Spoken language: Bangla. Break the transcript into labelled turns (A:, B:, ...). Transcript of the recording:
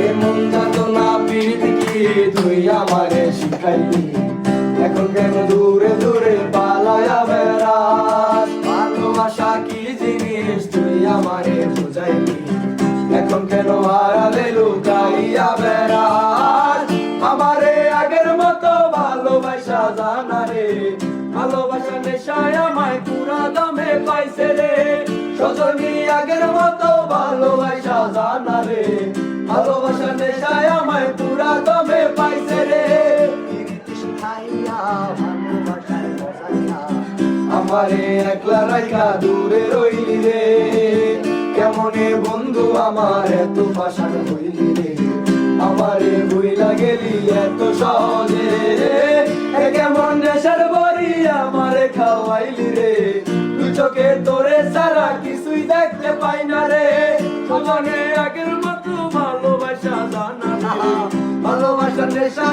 A: এমন যাতনা প্রীতি কি তুই আমারে শিখাইলি, এখন কেন দূরে দূরে পালায়া বেড়াস? ভালোবাসা কি জিনিস তুই আমারে বুঝাইলি, এখন কেন হারালে লুকাইয়া বেড়াস? আমারে আগের মতো ভালোবাসা জানা রে, ভালোবাসা নেশায় আমায় পুরা দমে পাইছে রে। সজনী আগের মতো ভালোবাসা জানা রে, ভালোবাসা নেশায় আমায় পুরা দমে পাইছে রে। আমারে একলা রাইখা দূরে রইলি রে, কেমনে বন্ধু আমার এত পাশান হইলি রে। আমারে ভুইলা গেলি এত সহজে, কেমন নেশার বড়ি আমারে খাওয়াইলি রে। দু চোখে তোরে সারা কিছুই দেখতে পাই না রে। সজনে আগের মতো ভালোবাসা জানা রে, ভালোবাসা নেশা